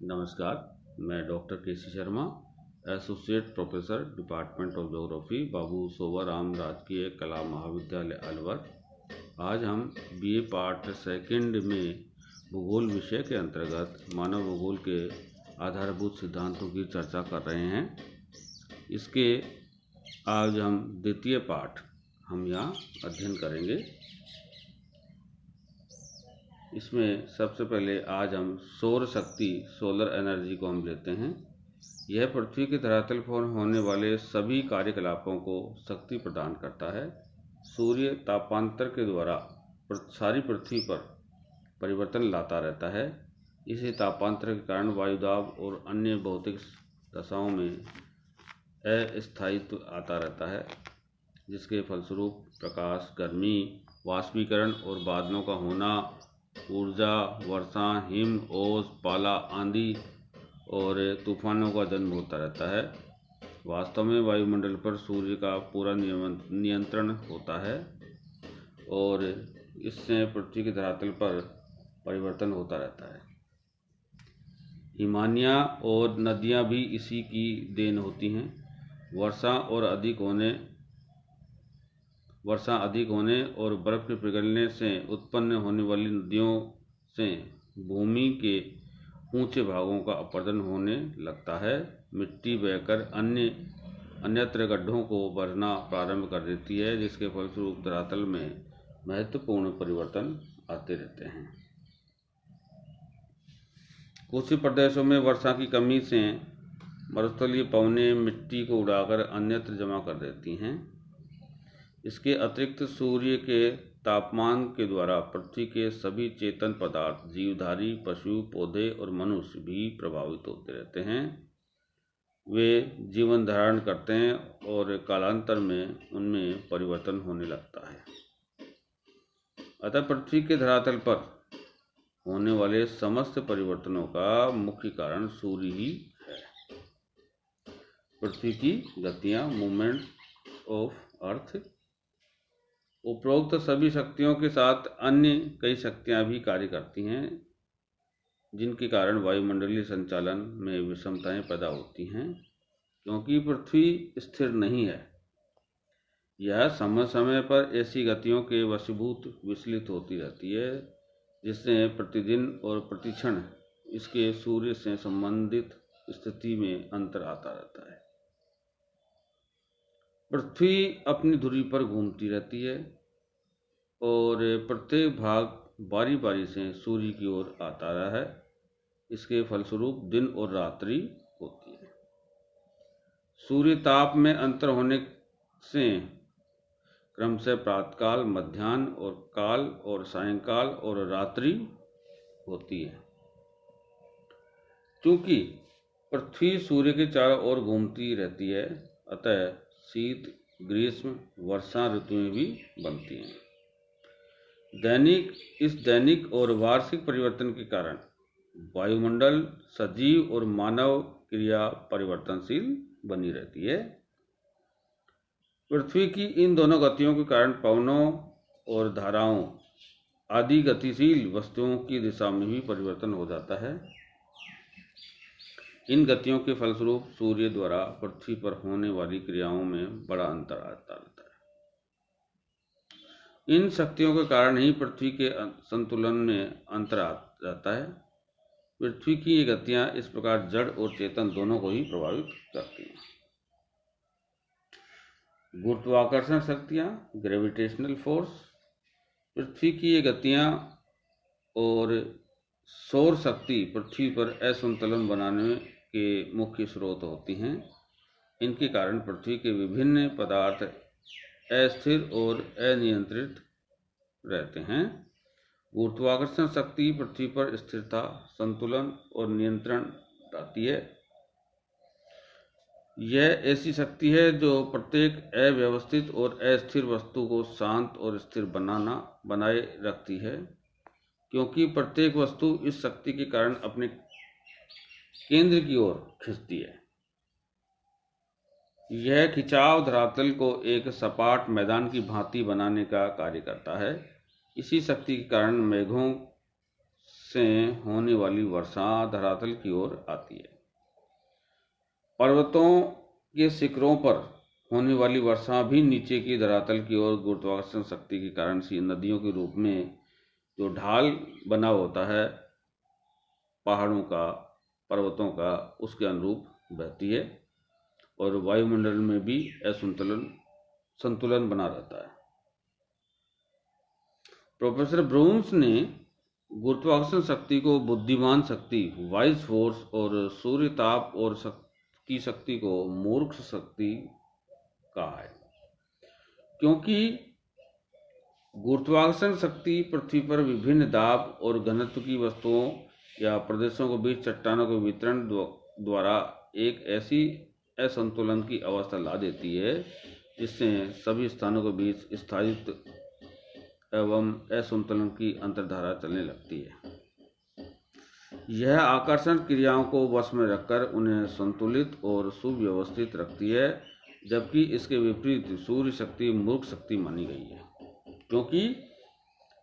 नमस्कार, मैं doctor KC. Sharma, associate professor, department of geography, Babu Sovaram Rajkiya Kala महाविद्यालय अलवर। आज हम बीए पार्ट सेकंड में भूगोल विषय के अंतर्गत मानव भूगोल के आधारभूत सिद्धांतों की चर्चा कर रहे हैं। इसके आज हम द्वितीय पाठ हम यहाँ अध्ययन करेंगे। इसमें सबसे पहले आज हम सौर शक्ति, सोलर एनर्जी को हम लेते हैं। यह पृथ्वी के धरातल पर होने वाले सभी कार्यकलापों को शक्ति प्रदान करता है। सूर्य तापांतर के द्वारा सारी पृथ्वी पर परिवर्तन लाता रहता है। इसी तापांतर के कारण वायुदाब और अन्य भौतिक दशाओं में अस्थायित्व आता रहता है, जिसके फलस्वरूप प्रकाश, गर्मी, वाष्पीकरण और बादलों का होना, ऊर्जा, वर्षा, हिम, ओस, पाला, आंधी और तूफानों का जन्म होता रहता है। वास्तव में वायुमंडल पर सूर्य का पूरा नियंत्रण होता है और इससे पृथ्वी के धरातल पर परिवर्तन होता रहता है। हिमानियाँ और नदियाँ भी इसी की देन होती हैं। वर्षा अधिक होने और बर्फ़ के पिघलने से उत्पन्न होने वाली नदियों से भूमि के ऊंचे भागों का अपरदन होने लगता है। मिट्टी बहकर अन्यत्र गड्ढों को भरना प्रारंभ कर देती है, जिसके फलस्वरूप धरातल में महत्वपूर्ण परिवर्तन आते रहते हैं। कुछ प्रदेशों में वर्षा की कमी से मरुस्थलीय पवनें मिट्टी को उड़ाकर अन्यत्र जमा कर देती हैं। इसके अतिरिक्त सूर्य के तापमान के द्वारा पृथ्वी के सभी चेतन पदार्थ, जीवधारी, पशु, पौधे और मनुष्य भी प्रभावित होते रहते हैं। वे जीवन धारण करते हैं और कालांतर में उनमें परिवर्तन होने लगता है। अतः पृथ्वी के धरातल पर होने वाले समस्त परिवर्तनों का मुख्य कारण सूर्य ही है। पृथ्वी की गतियाँ, मूवमेंट ऑफ अर्थ। उपरोक्त सभी शक्तियों के साथ अन्य कई शक्तियाँ भी कार्य करती हैं, जिनके कारण वायुमंडलीय संचालन में विषमताएं पैदा होती हैं। क्योंकि पृथ्वी स्थिर नहीं है, यह समय समय पर ऐसी गतियों के वशीभूत विचलित होती रहती है, जिससे प्रतिदिन और प्रतिक्षण इसके सूर्य से संबंधित स्थिति में अंतर आता रहता है। पृथ्वी अपनी धुरी पर घूमती रहती है और प्रत्येक भाग बारी बारी से सूर्य की ओर आता रहा है। इसके फलस्वरूप दिन और रात्रि होती है। सूर्य ताप में अंतर होने से क्रमशः प्रातःकाल, मध्याह्न और काल और सायंकाल और रात्रि होती है। क्योंकि पृथ्वी सूर्य के चारों ओर घूमती रहती है, अतः शीत, ग्रीष्म, वर्षा ऋतुएं भी बनती हैं। दैनिक और वार्षिक परिवर्तन के कारण वायुमंडल सजीव और मानव क्रिया परिवर्तनशील बनी रहती है। पृथ्वी की इन दोनों गतियों के कारण पवनों और धाराओं आदि गतिशील वस्तुओं की दिशा में भी परिवर्तन हो जाता है। इन गतियों के फलस्वरूप सूर्य द्वारा पृथ्वी पर होने वाली क्रियाओं में बड़ा अंतर आता रहता है। इन शक्तियों के कारण ही पृथ्वी के संतुलन में अंतर आ जाता है। पृथ्वी की ये गतियां इस प्रकार जड़ और चेतन दोनों को ही प्रभावित करती हैं। गुरुत्वाकर्षण शक्तियां, ग्रेविटेशनल फोर्स। पृथ्वी की ये गतियां और सौर शक्ति पृथ्वी पर असंतुलन बनाने के मुख्य स्रोत होती हैं। इनके कारण पृथ्वी के विभिन्न पदार्थ अस्थिर और अनियंत्रित रहते हैं। गुरुत्वाकर्षण शक्ति पृथ्वी पर स्थिरता, संतुलन और नियंत्रण लाती है। यह ऐसी शक्ति है जो प्रत्येक अव्यवस्थित और अस्थिर वस्तु को शांत और स्थिर बनाए रखती है, क्योंकि प्रत्येक वस्तु इस शक्ति के कारण अपने केंद्र की ओर खिंचती है। यह खिंचाव धरातल को एक सपाट मैदान की भांति बनाने का कार्य करता है। इसी शक्ति के कारण मेघों से होने वाली वर्षा धरातल की ओर आती है। पर्वतों के शिखरों पर होने वाली वर्षा भी नीचे की धरातल की ओर गुरुत्वाकर्षण शक्ति के कारण सी नदियों के रूप में जो ढाल बना होता है पहाड़ों का, पर्वतों का, उसके अनुरूप बहती है और वायुमंडल में भी संतुलन बना रहता है। प्रोफेसर ब्रून्स ने गुरुत्वाकर्षण शक्ति को बुद्धिमान शक्ति, वाइज फोर्स, और सूर्य ताप और की शक्ति को मूर्ख शक्ति कहा है, क्योंकि गुरुत्वाकर्षण शक्ति पृथ्वी पर विभिन्न दाब और घनत्व की वस्तुओं या प्रदेशों के बीच चट्टानों के वितरण द्वारा एक ऐसी असंतुलन की अवस्था ला देती है जिससे सभी स्थानों के बीच स्थायित्व एवं असंतुलन की अंतर्धारा चलने लगती है। यह आकर्षण क्रियाओं को वश में रखकर उन्हें संतुलित और सुव्यवस्थित रखती है, जबकि इसके विपरीत सूर्य शक्ति मूर्ख शक्ति मानी गई है, क्योंकि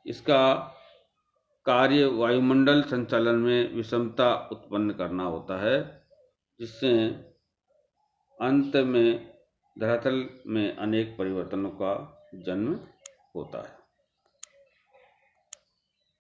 इसका कार्य वायुमंडल संचालन में विषमता उत्पन्न करना होता है, जिससे अंत में धरातल में अनेक परिवर्तनों का जन्म होता है।